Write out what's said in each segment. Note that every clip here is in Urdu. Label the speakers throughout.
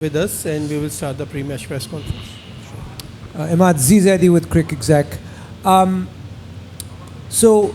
Speaker 1: with us, and we will start the pre-match press conference.
Speaker 2: Imad Zizadi with Crick Exec. So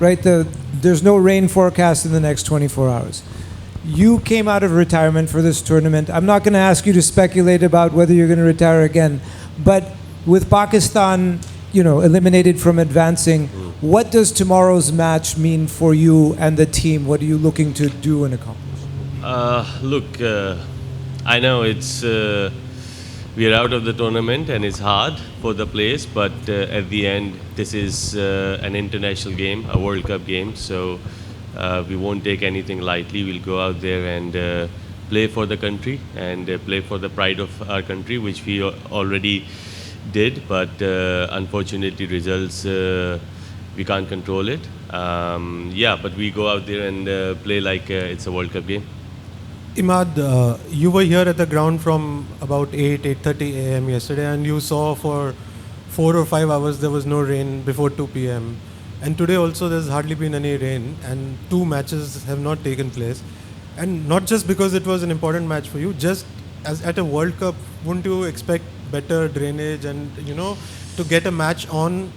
Speaker 2: right? There's no rain forecast in the next 24 hours. You came out of retirement for this tournament. I'm not going to ask you to speculate about whether you're going to retire again, but with Pakistan, eliminated from advancing, what does tomorrow's match mean for you and the team? What are you looking to do and accomplish?
Speaker 3: Look, I know we are out of the tournament and it's hard for the players, but at the end, this is an international game, a World Cup game, so we won't take anything lightly. We'll go out there and play for the country and play for the pride of our country, which we already did, but unfortunately results, we can't control it. But we go out there and play like it's a World Cup game.
Speaker 1: Imad, you were here at the ground from about 8:30 a.m. yesterday, and you saw for 4 or 5 hours there was no rain before 2 p.m. And today also there's hardly been any rain, and 2 matches have not taken place. And not just because it was an important match for you, just as at a World Cup, wouldn't you expect better drainage and, to get a match on?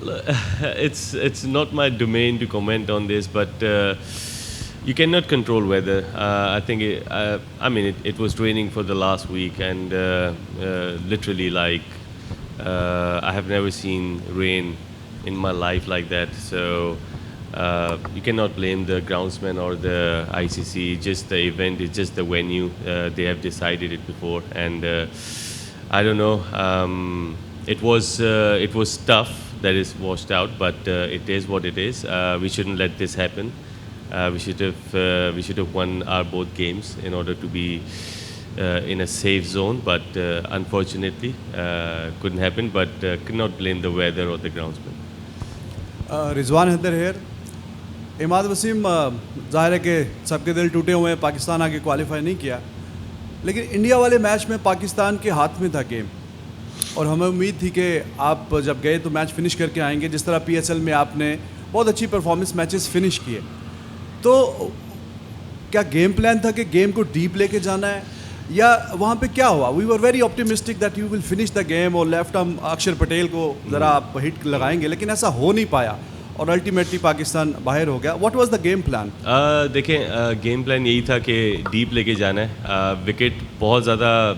Speaker 3: It's not my domain to comment on this, but you cannot control weather. I think it was raining for the last week, and literally I have never seen rain in my life like that. So you cannot blame the groundsman or the ICC. Just the event, it's just the venue. They have decided it before, and I don't know. It was tough that is washed out, but it is what it is. We shouldn't let this happen. We should have won our both games in order to be in a safe zone, but unfortunately couldn't happen. But cannot blame the weather or the groundsman.
Speaker 4: Rizwan Haider here. Imad Wasim, ظاہر ہے کہ سب کے دل ٹوٹے ہوئے ہیں, پاکستان آگے کوالیفائی نہیں کیا, لیکن انڈیا والے میچ میں پاکستان کے ہاتھ میں تھا گیم, اور ہمیں امید تھی کہ آپ جب گئے تو میچ فنش کر کے آئیں گے. جس طرح پی ایس ایل میں آپ نے بہت اچھی پرفارمنس میچز فنش کیے, تو کیا گیم پلان تھا کہ گیم کو ڈیپ لے کے جانا ہے, یا وہاں پہ کیا ہوا؟ We were very optimistic that you will finish the game, اور لیفٹ ہم اکشر پٹیل کو ذرا آپ ہٹ لگائیں گے, لیکن ایسا ہو نہیں پایا اور الٹیمیٹلی پاکستان باہر ہو گیا. What was the game plan?
Speaker 3: دیکھیں, گیم پلان یہی تھا کہ ڈیپ لے کے جانا ہے. وکٹ بہت زیادہ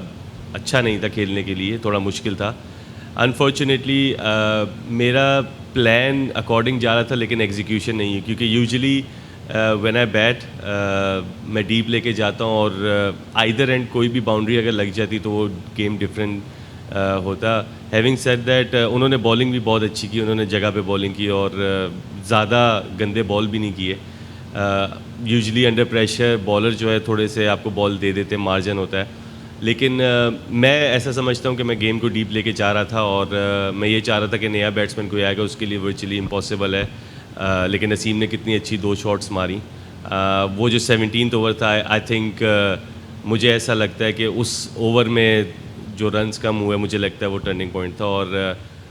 Speaker 3: اچھا نہیں تھا کھیلنے کے لیے, تھوڑا مشکل تھا. انفارچونیٹلی میرا پلان اکارڈنگ جا رہا تھا, لیکن ایگزیکیوشن نہیں ہے, کیونکہ یوزلی وین آئی بیٹ میں ڈیپ لے کے جاتا ہوں, اور آئدر اینڈ کوئی بھی باؤنڈری اگر لگ جاتی تو وہ گیم ڈفرینٹ ہوتا. ہیونگ سیڈ دیٹ, انہوں نے بالنگ بھی بہت اچھی کی, انہوں نے جگہ پہ بالنگ کی, اور زیادہ گندے بال بھی نہیں کیے. یوزلی انڈر پریشر بالر جو ہے تھوڑے سے آپ کو بال دے دیتے, مارجن ہوتا ہے, لیکن میں ایسا سمجھتا ہوں کہ میں گیم کو ڈیپ لے کے جا رہا تھا, اور میں یہ چاہ رہا تھا کہ نیا بیٹسمین کوئی آئے گا اس کے لیے ورچولی امپاسبل ہے. لیکن نسیم نے کتنی اچھی 2 شاٹس ماری. وہ جو 17th اوور تھا, آئی تھنک مجھے ایسا لگتا ہے کہ اس اوور میں جو رنز کم ہوئے, مجھے لگتا ہے وہ ٹرننگ پوائنٹ تھا. اور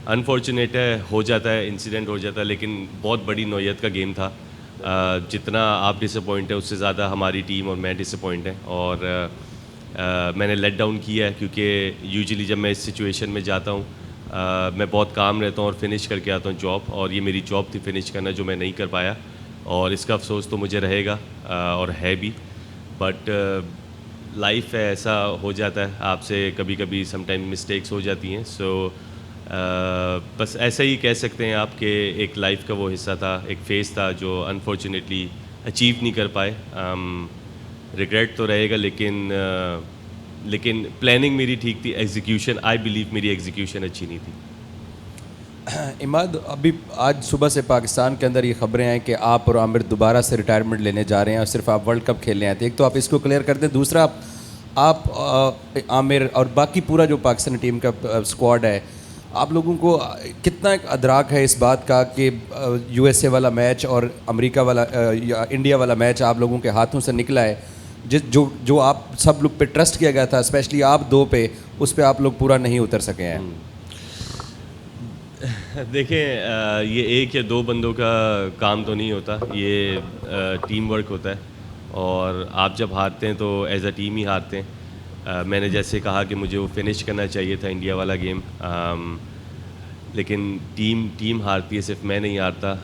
Speaker 3: انفارچونیٹ ہے, ہو جاتا ہے, انسیڈنٹ ہو جاتا ہے, لیکن بہت بڑی نوعیت کا گیم تھا. جتنا آپ ڈس اپوائنٹ ہیں اس سے زیادہ ہماری ٹیم اور میں ڈس اپوائنٹ ہیں, اور میں نے لیٹ ڈاؤن کیا ہے, کیونکہ یوزلی جب میں اس سچویشن میں جاتا ہوں میں بہت کام رہتا ہوں اور فنش کر کے آتا ہوں جاب, اور یہ میری جاب تھی فنش کرنا, جو میں نہیں کر پایا, اور اس کا افسوس تو مجھے رہے گا اور ہے بھی. بٹ لائف ہے, ایسا ہو جاتا ہے, آپ سے کبھی کبھی سم ٹائم مسٹیکس ہو جاتی ہیں. سو بس ایسا ہی کہہ سکتے ہیں آپ کہ ایک لائف کا وہ حصہ تھا, ایک فیز تھا جو انفارچونیٹلی اچیو نہیں کر پائے. ریگریٹ تو رہے گا, لیکن پلاننگ میری ٹھیک تھی, ایگزیکیوشن آئی بلیو میری ایگزیکیوشن اچھی نہیں تھی.
Speaker 5: اماد, ابھی آج صبح سے پاکستان کے اندر یہ خبریں ہیں کہ آپ اور عامر دوبارہ سے ریٹائرمنٹ لینے جا رہے ہیں, اور صرف آپ ورلڈ کپ کھیلنے آئے تھے. ایک تو آپ اس کو کلیئر کر دیں, دوسرا آپ عامر اور باقی پورا جو پاکستانی ٹیم کا اسکواڈ ہے, آپ لوگوں کو کتنا ایک ادراک ہے اس بات کا کہ یو ایس اے والا میچ اور امریکہ والا انڈیا والا میچ آپ لوگوں کے ہاتھوں سے نکلا ہے, جو آپ سب لوگ پہ ٹرسٹ کیا گیا تھا, اسپیشلی آپ 2 پہ, اس پہ آپ لوگ پورا نہیں اتر سکے ہیں؟
Speaker 3: دیکھیں یہ ایک یا دو بندوں کا کام تو نہیں ہوتا, یہ ٹیم ورک ہوتا ہے. اور آپ جب ہارتے ہیں تو ایز اے ٹیم ہی ہارتے ہیں. میں نے جیسے کہا کہ مجھے وہ فنش کرنا چاہیے تھا انڈیا والا گیم, لیکن ٹیم ہارتی ہے, صرف میں نہیں ہارتا,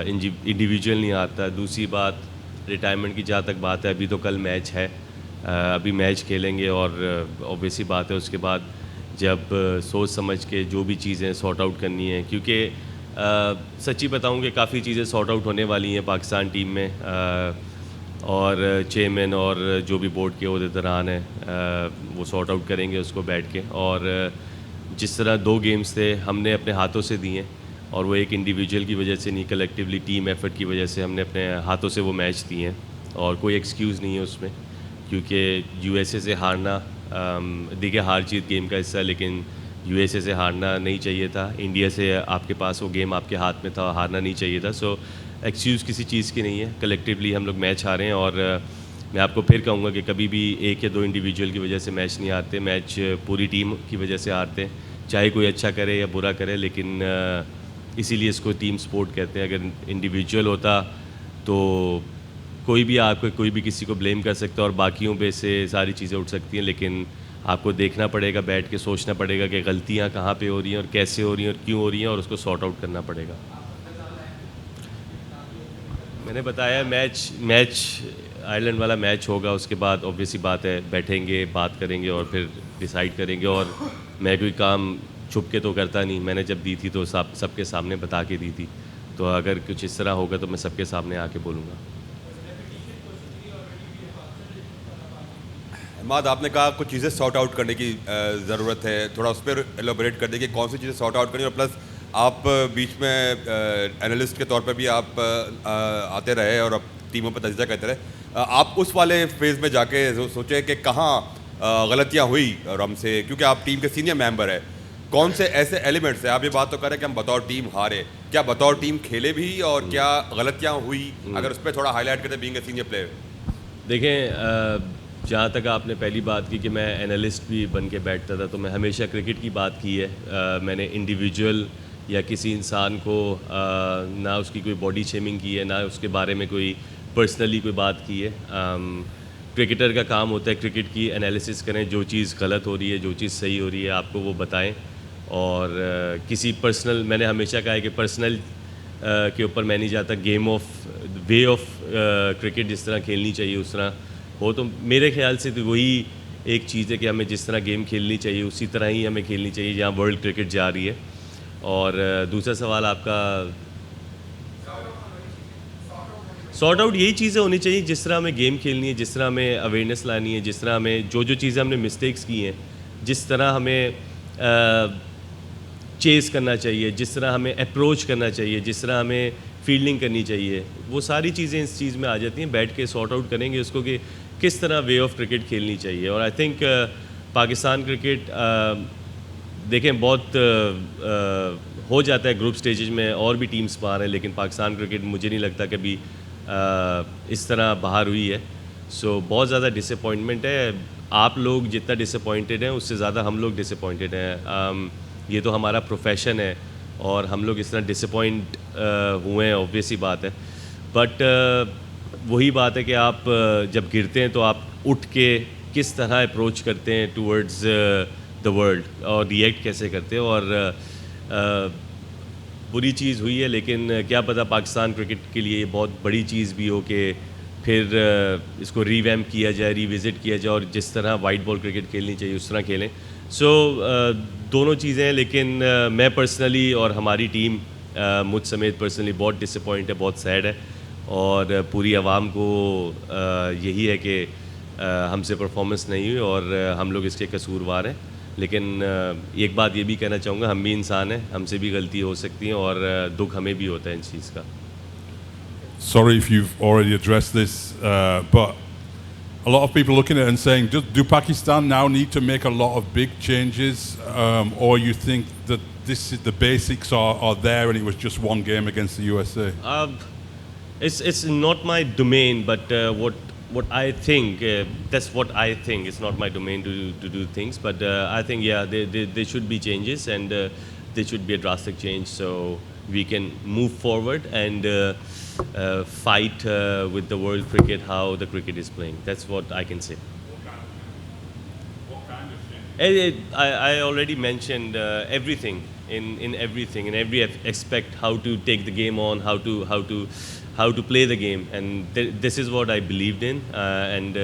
Speaker 3: انڈیویجول نہیں ہارتا. دوسری بات ریٹائرمنٹ کی جہاں تک بات ہے, ابھی تو کل میچ ہے, ابھی میچ کھیلیں گے اور اوبویسلی بات ہے اس کے بعد جب سوچ سمجھ کے جو بھی چیزیں سارٹ آؤٹ کرنی ہیں, کیونکہ سچی بتاؤں کہ کافی چیزیں سارٹ آؤٹ ہونے والی ہیں پاکستان ٹیم میں, اور چیئرمین اور جو بھی بورڈ کے عہدیداران ہیں وہ سارٹ آؤٹ کریں گے اس کو بیٹھ کے. اور جس طرح 2 گیمز تھے ہم نے اپنے ہاتھوں سے دیے, اور وہ ایک انڈیویجول کی وجہ سے نہیں, کلیکٹیولی ٹیم ایفرٹ کی وجہ سے ہم نے اپنے ہاتھوں سے وہ میچ دیے ہیں, اور کوئی ایکسکیوز نہیں ہے اس میں. کیونکہ یو ایس اے سے ہارنا, دیکھیے ہار جیت گیم کا حصہ ہے, لیکن یو ایس اے سے ہارنا نہیں چاہیے تھا. انڈیا سے آپ کے پاس وہ گیم آپ کے ہاتھ میں تھا, ہارنا نہیں چاہیے تھا. سو ایکسکیوز کسی چیز کی نہیں ہے, کلیکٹیولی ہم لوگ میچ ہارے ہیں. اور میں آپ کو پھر کہوں گا کہ کبھی بھی 1 یا 2 انڈیویجول کی وجہ سے میچ نہیں ہارتے, میچ پوری ٹیم کی وجہ سے ہارتے ہیں, چاہے کوئی اچھا کرے یا برا کرے. لیکن اسی لیے اس کو ٹیم سپورٹ کہتے ہیں. اگر انڈیویجول ہوتا تو کوئی بھی آپ کو کوئی بھی کسی کو بلیم کر سکتا ہے اور باقیوں پہ سے ساری چیزیں اٹھ سکتی ہیں, لیکن آپ کو دیکھنا پڑے گا, بیٹھ کے سوچنا پڑے گا کہ غلطیاں کہاں پہ ہو رہی ہیں اور کیسے ہو رہی ہیں اور کیوں ہو رہی ہیں, اور اس کو سارٹ آؤٹ کرنا پڑے گا. میں نے بتایا میچ آئرلینڈ والا میچ ہوگا, اس کے بعد اوبویسلی بات ہے بیٹھیں گے, بات کریں گے اور پھر ڈیسائیڈ کریں گے. اور میں کوئی کام چھپ کے تو کرتا نہیں, میں نے جب دی تھی تو سب کے سامنے بتا کے دی تھی, تو اگر کچھ اس طرح ہوگا تو میں سب کے سامنے آ کے بولوں گا.
Speaker 6: عماد, آپ نے کہا کچھ چیزیں سارٹ آؤٹ کرنے کی ضرورت ہے, تھوڑا اس پہ ایلوبریٹ کر دیں کہ کون سی چیزیں سارٹ آؤٹ کرنی, اور پلس آپ بیچ میں اینالسٹ کے طور پہ بھی آپ آتے رہے اور اب ٹیموں پہ تجزیہ کرتے رہے. آپ اس والے فیز میں جا کے سوچیں کہ کہاں غلطیاں ہوئی اور ہم سے, کیونکہ آپ ٹیم کے سینئر ممبر ہیں, کون سے ایسے ایلیمنٹس ہیں؟ آپ یہ بات تو کر رہے ہیں کہ ہم بطور ٹیم ہارے, کیا بطور ٹیم کھیلے بھی, اور کیا غلطیاں ہوئی, اگر اس پہ تھوڑا ہائی لائٹ کرتے بینگ اے سینئر پلیئر.
Speaker 3: دیکھیں, جہاں تک آپ نے پہلی بات کی کہ میں اینالسٹ بھی بن کے بیٹھتا تھا, تو میں ہمیشہ کرکٹ کی بات کی ہے. میں نے انڈیویجول یا کسی انسان کو نہ اس کی کوئی باڈی شیمنگ کی ہے, نہ اس کے بارے میں کوئی پرسنلی کوئی بات کی ہے. کرکٹر کا کام ہوتا ہے کرکٹ کی انالیسس کریں, جو چیز غلط ہو رہی ہے, جو چیز صحیح ہو رہی ہے آپ کو وہ بتائیں. اور کسی پرسنل, میں نے ہمیشہ کہا ہے کہ پرسنل کے اوپر میں نہیں جاتا, game of way of cricket جس طرح کھیلنی چاہیے اس طرح ہو. تو میرے خیال سے تو وہی ایک چیز ہے کہ ہمیں جس طرح گیم کھیلنی چاہیے اسی طرح ہی ہمیں کھیلنی چاہیے جہاں ورلڈ کرکٹ جا رہی ہے. اور دوسرا سوال آپ کا, سارٹ آؤٹ یہی چیزیں ہونی چاہیے جس طرح ہمیں گیم کھیلنی ہے, جس طرح ہمیں اویئرنیس لانی ہے, جس طرح ہمیں جو چیزیں ہم نے مسٹیکس کی ہیں, جس طرح ہمیں چیز کرنا چاہیے, جس طرح ہمیں اپروچ کرنا چاہیے, جس طرح ہمیں فیلڈنگ کرنی چاہیے, وہ ساری چیزیں اس چیز میں آ جاتی ہیں. بیٹھ کے سارٹ آؤٹ کریں گے اس کو کہ کس طرح وے آف کرکٹ کھیلنی چاہیے. اور آئی تھنک پاکستان کرکٹ دیکھیں بہت ہو جاتا ہے گروپ سٹیجز میں اور بھی ٹیمز باہر ہیں, لیکن پاکستان کرکٹ مجھے نہیں لگتا کبھی اس طرح باہر ہوئی ہے. سو بہت زیادہ ڈس اپوائنٹمنٹ ہے. آپ لوگ جتنا ڈس اپوائنٹڈ ہیں اس سے زیادہ ہم لوگ ڈس اپوائنٹڈ ہیں. یہ تو ہمارا پروفیشن ہے اور ہم لوگ اس طرح ڈس اپوائنٹ ہوئے ہیں, اوبویسلی بات ہے. بٹ وہی بات ہے کہ آپ جب گرتے ہیں تو آپ اٹھ کے کس طرح اپروچ کرتے ہیں ٹورڈز دا ورلڈ, اور ری ایکٹ کیسے کرتے ہیں. اور بری چیز ہوئی ہے, لیکن کیا پتہ پاکستان کرکٹ کے لیے یہ بہت بڑی چیز بھی ہو کہ پھر اس کو ری ویمپ کیا جائے, ری وزٹ کیا جائے, اور جس طرح وائٹ بال کرکٹ کھیلنی چاہیے اس طرح کھیلیں. سو دونوں چیزیں ہیں, لیکن میں پرسنلی اور ہماری ٹیم مجھ سمیت پرسنلی بہت ڈس اپوائنٹ ہے, بہت سیڈ ہے. اور پوری عوام کو یہی ہے کہ ہم سے پرفارمنس نہیں ہوئی اور ہم لوگ اس کے قصوروار ہیں. لیکن ایک بات یہ بھی کہنا چاہوں گا, ہم بھی انسان ہیں, ہم سے بھی غلطی ہو سکتی ہیں اور دکھ ہمیں بھی ہوتا ہے ان چیز کا.
Speaker 7: Sorry if you've already addressed this, but a lot of people looking at it and saying, do Pakistan now need to make a lot of big changes, or you think that the basics are there and it was just one game against the USA?
Speaker 3: It's not my domain, but what I think, that's what I think. It's not my domain to do things, but I think, yeah, there should be changes, and there should be a drastic change. So we can move forward and fight with the world cricket how the cricket is playing. That's what I can say. I already mentioned everything in everything in every aspect, how to take the game on, how to play the game, and this is what I believed in, and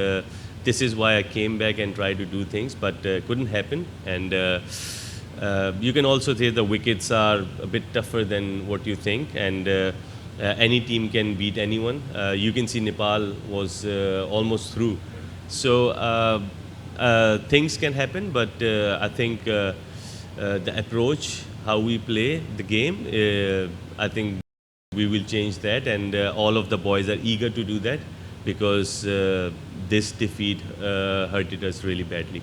Speaker 3: this is why I came back and tried to do things, but couldn't happen. And you can also say the wickets are a bit tougher than what you think, and any team can beat anyone. You can see Nepal was almost through, so things can happen, but I think the approach, how we play the game, I think we will change that, and all of the boys are eager to do that, because this defeat hurted us really badly.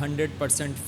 Speaker 8: 100%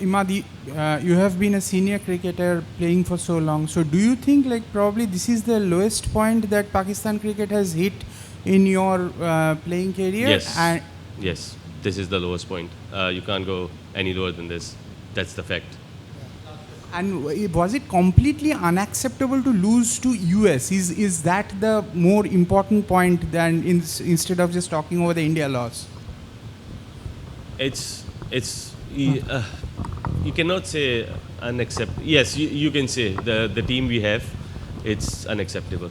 Speaker 9: Imad, you have been a senior cricketer playing for so long. So do you think like probably this is the lowest point that Pakistan cricket has hit in your playing career?
Speaker 3: Yes, this is the lowest point. You can't go any lower than this. That's the fact.
Speaker 9: And was it completely unacceptable to lose to US? Is that the more important point than instead of just talking over the India loss?
Speaker 3: It's you cannot say unacceptable. Yes, you can say the team we have, it's unacceptable.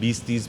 Speaker 3: 20, 30,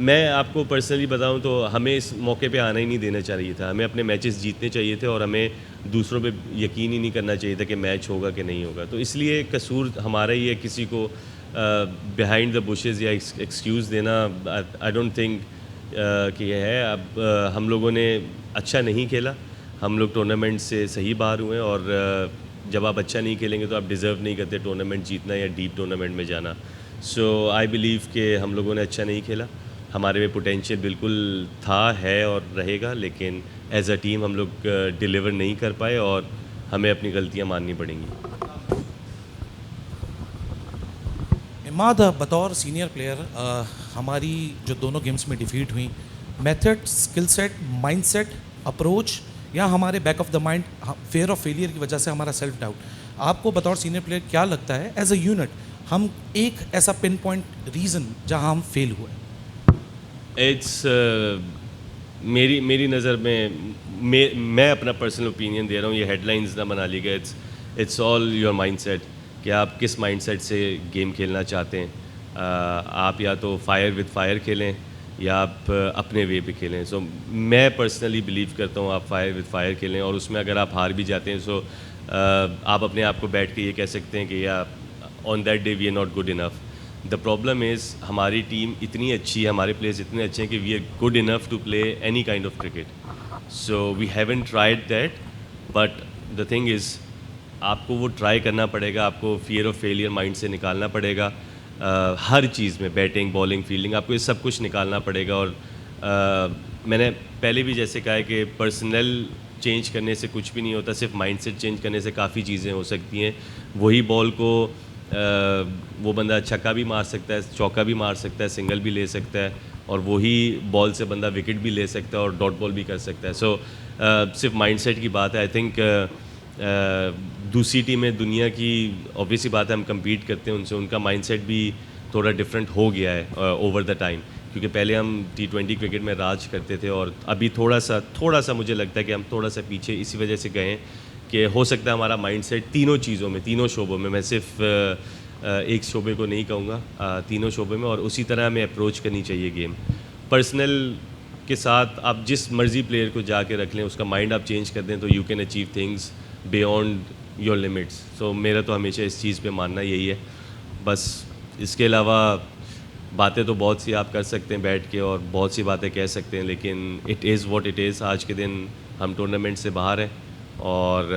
Speaker 3: میں آپ کو پرسنلی بتاؤں تو ہمیں اس موقع پہ آنا ہی نہیں دینا چاہیے تھا. ہمیں اپنے میچز جیتنے چاہیے تھے اور ہمیں دوسروں پہ یقین ہی نہیں کرنا چاہیے تھا کہ میچ ہوگا کہ نہیں ہوگا. تو اس لیے قصور ہمارا ہی ہے. کسی کو بیہائنڈ دا بشز یا ایکسکیوز دینا آئی ڈونٹ تھنک کہ یہ ہے. اب ہم لوگوں نے اچھا نہیں کھیلا, ہم لوگ ٹورنامنٹ سے صحیح باہر ہوئے, اور جب آپ اچھا نہیں کھیلیں گے تو آپ ڈیزرو نہیں کرتے ٹورنامنٹ جیتنا یا ڈیپ ٹورنامنٹ میں جانا. سو آئی بلیو کہ ہم لوگوں نے اچھا نہیں کھیلا. ہمارے میں پوٹینشیل بالکل تھا, ہے اور رہے گا, لیکن ایز اے ٹیم ہم لوگ ڈیلیور نہیں کر پائے اور ہمیں اپنی غلطیاں ماننی پڑیں گی.
Speaker 10: عماد, بطور سینئر پلیئر ہماری جو دونوں گیمز میں ڈیفیٹ ہوئیں, method, skill set, mind set, approach, یا ہمارے back of the mind fear of failure کی وجہ سے ہمارا سیلف ڈاؤٹ, آپ کو بطور سینئر پلیئر کیا لگتا ہے ایز اے یونٹ ہم ایک ایسا پن پوائنٹ ریزن جہاں ہم فیل ہوئے؟
Speaker 3: اٹس میری نظر میں اپنا پرسنل اوپینین دے رہا ہوں, یہ ہیڈ لائنز نہ بنا لی گئے. It's all your mind set, کہ آپ کس مائنڈ سیٹ سے گیم کھیلنا چاہتے ہیں. آپ یا تو فائر وتھ فائر کھیلیں یا آپ اپنے وے پہ کھیلیں. سو میں پرسنلی بلیو کرتا ہوں آپ فائر وتھ فائر کھیلیں, اور اس میں اگر آپ ہار بھی جاتے ہیں سو آپ اپنے آپ کو بیٹھ کے یہ کہہ سکتے ہیں کہ یا on that day we are not good enough. The problem is ہماری ٹیم اتنی اچھی ہے, ہمارے پلیئرز اتنے اچھے ہیں کہ we are good enough to play any kind of cricket. So we haven't tried that, but the thing is آپ کو وہ ٹرائی کرنا پڑے گا. آپ کو فیئر آف فیلئر مائنڈ سے نکالنا پڑے گا. ہر چیز میں بیٹنگ, بالنگ, فیلڈنگ, آپ کو یہ سب کچھ نکالنا پڑے گا. اور میں نے پہلے بھی جیسے کہا ہے کہ پرسنل چینج کرنے سے کچھ بھی نہیں ہوتا, صرف مائنڈ سیٹ چینج کرنے سے کافی چیزیں ہو سکتی ہیں. وہی بال کو وہ بندہ چھکا بھی مار سکتا ہے, چوکا بھی مار سکتا ہے, سنگل بھی لے سکتا ہے, اور وہی بال سے بندہ وکٹ بھی لے سکتا ہے اور ڈاٹ بال بھی کر سکتا ہے. سو صرف مائنڈ سیٹ کی بات ہے. آئی تھنک دوسری ٹیمیں دنیا کی obvious سی بات ہے, ہم کمپیٹ کرتے ہیں ان سے, ان کا مائنڈ سیٹ بھی تھوڑا ڈفرینٹ ہو گیا ہے اوور دا ٹائم, کیونکہ پہلے ہم T20 کرکٹ میں راج کرتے تھے, اور ابھی تھوڑا سا مجھے لگتا ہے کہ ہم تھوڑا سا پیچھے اسی وجہ سے گئے ہیں کہ ہو سکتا ہے ہمارا مائنڈ سیٹ تینوں چیزوں میں, تینوں شعبوں میں صرف ایک شعبے کو نہیں کہوں گا, تینوں شعبے میں, اور اسی طرح ہمیں اپروچ کرنی چاہیے گیم. پرسنل کے ساتھ آپ جس مرضی پلیئر کو جا کے رکھ لیں, اس کا مائنڈ آپ چینج کر دیں تو you can achieve things beyond your limits. So میرا تو ہمیشہ اس چیز پہ ماننا یہی ہے. بس اس کے علاوہ باتیں تو بہت سی آپ کر سکتے ہیں بیٹھ کے, اور بہت سی باتیں کہہ سکتے ہیں, لیکن it is what it is. آج کے دن ہم ٹورنامنٹ سے باہر ہیں, اور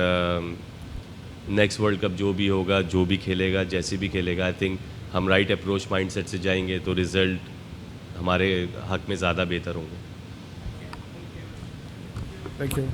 Speaker 3: نیکسٹ ورلڈ کپ جو بھی ہوگا, جو بھی کھیلے گا, جیسے بھی کھیلے گا, آئی تھنک ہم رائٹ اپروچ مائنڈ سیٹ سے جائیں گے تو رزلٹ ہمارے حق میں زیادہ بہتر ہوں گے.
Speaker 2: Thank you.